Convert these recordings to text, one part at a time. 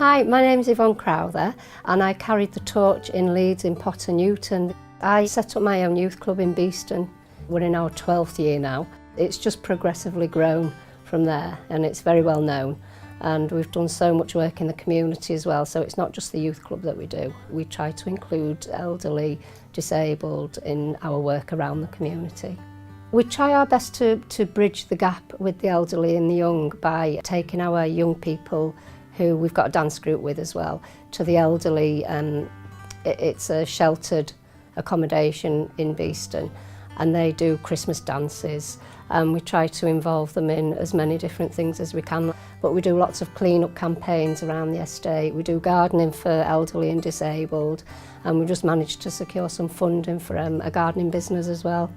Hi, my name's Yvonne Crowther and I carried the torch in Leeds in Potter Newton. I set up my own youth club in Beeston. We're in our 12th year now. It's just progressively grown from there and it's very well known. And we've done so much work in the community as well, so it's not just the youth club that we do. We try to include elderly, disabled in our work around the community. We try our best to bridge the gap with the elderly and the young by taking our young people, who we've got a dance group with as well, to the elderly. It's a sheltered accommodation in Beeston and they do Christmas dances and we try to involve them in as many different things as we can. But we do lots of clean-up campaigns around the estate. We do gardening for elderly and disabled and we just managed to secure some funding for a gardening business as well.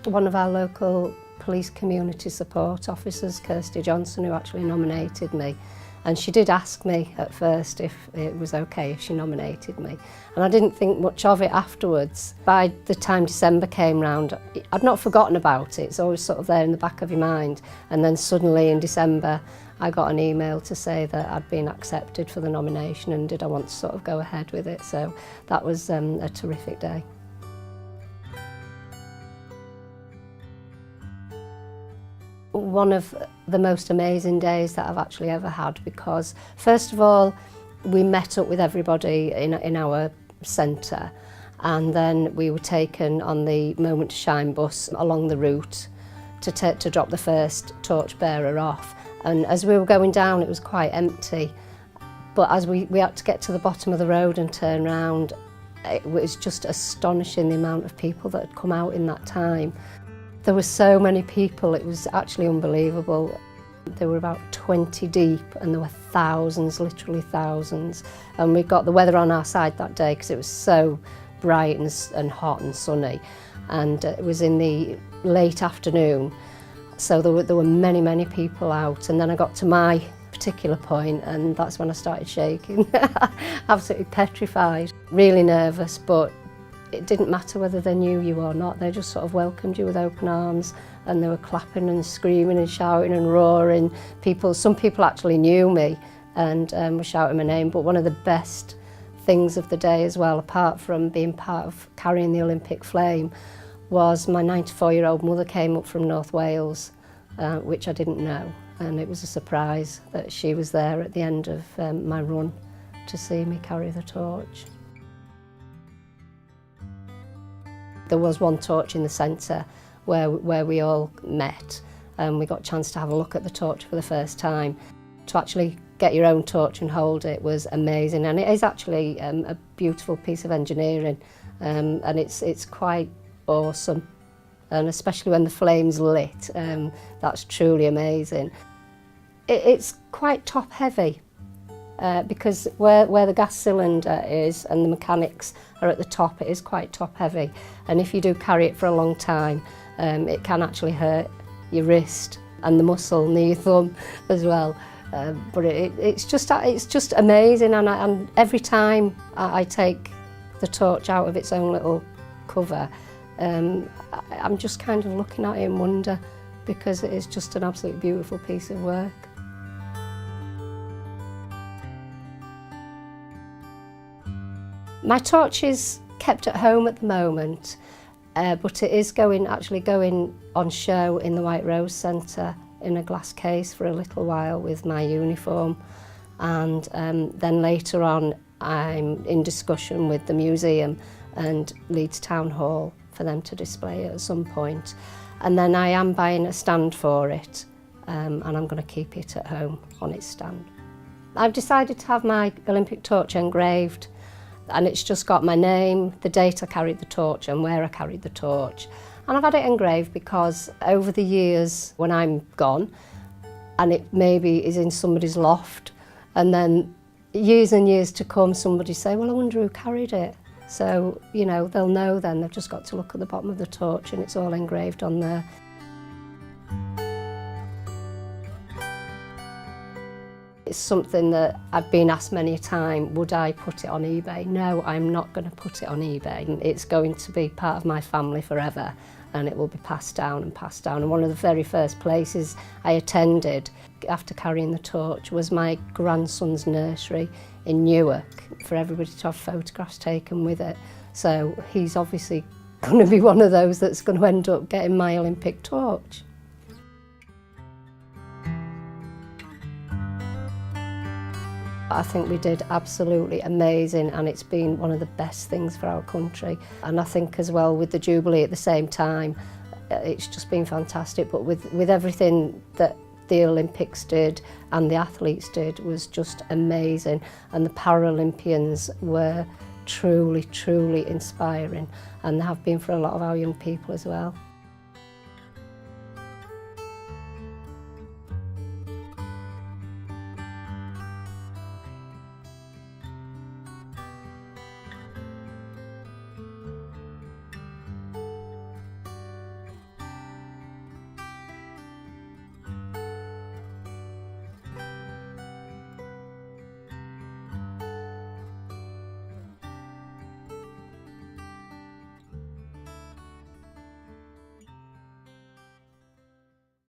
One of our local police community support officers, Kirsty Johnson, who actually nominated me, and she did ask me at first if it was okay if she nominated me, and I didn't think much of it afterwards. By the time December came round, I'd not forgotten about it. It's always sort of there in the back of your mind, and then suddenly in December I got an email to say that I'd been accepted for the nomination and did I want to sort of go ahead with it. So that was a terrific day. One of the most amazing days that I've actually ever had, because first of all we met up with everybody in our centre and then we were taken on the Moment to Shine bus along the route to drop the first torchbearer off, and as we were going down it was quite empty, but as we had to get to the bottom of the road and turn round, it was just astonishing the amount of people that had come out in that time. There were so many people, it was actually unbelievable. There were about 20 deep and there were thousands, literally thousands. And we got the weather on our side that day because it was so bright and hot and sunny. And it was in the late afternoon, so there were many, many people out. And then I got to my particular point and that's when I started shaking, absolutely petrified, really nervous, but it didn't matter whether they knew you or not. They just sort of welcomed you with open arms and they were clapping and screaming and shouting and roaring. Some people actually knew me and were shouting my name, but one of the best things of the day as well, apart from being part of carrying the Olympic flame, was my 94-year-old mother came up from North Wales, which I didn't know, and it was a surprise that she was there at the end of my run to see me carry the torch. There was one torch in the centre where we all met and we got a chance to have a look at the torch for the first time. To actually get your own torch and hold it was amazing, and it is actually a beautiful piece of engineering, and it's quite awesome, and especially when the flame's lit, that's truly amazing. It's quite top heavy. Because where the gas cylinder is and the mechanics are at the top, it is quite top heavy, and if you do carry it for a long time it can actually hurt your wrist and the muscle near your thumb as well, but it's just amazing, and every time I take the torch out of its own little cover, I'm just kind of looking at it in wonder, because it is just an absolutely beautiful piece of work. My torch is kept at home at the moment, but it is actually going on show in the White Rose Centre in a glass case for a little while with my uniform, and then later on I'm in discussion with the museum and Leeds Town Hall for them to display it at some point, and then I am buying a stand for it, and I'm going to keep it at home on its stand. I've decided to have my Olympic torch engraved, and it's just got my name, the date I carried the torch and where I carried the torch. And I've had it engraved because over the years when I'm gone and it maybe is in somebody's loft, and then years and years to come somebody say, well, I wonder who carried it. So, you know, they'll know then, they've just got to look at the bottom of the torch and it's all engraved on there. it's something that I've been asked many a time, would I put it on eBay? No, I'm not going to put it on eBay. It's going to be part of my family forever, and it will be passed down and passed down. And one of the very first places I attended after carrying the torch was my grandson's nursery in Newark, for everybody to have photographs taken with it. So he's obviously going to be one of those that's going to end up getting my Olympic torch. I think we did absolutely amazing, and it's been one of the best things for our country. And I think as well with the Jubilee at the same time, it's just been fantastic. But with everything that the Olympics did and the athletes did was just amazing. And the Paralympians were truly, truly inspiring, and they have been for a lot of our young people as well.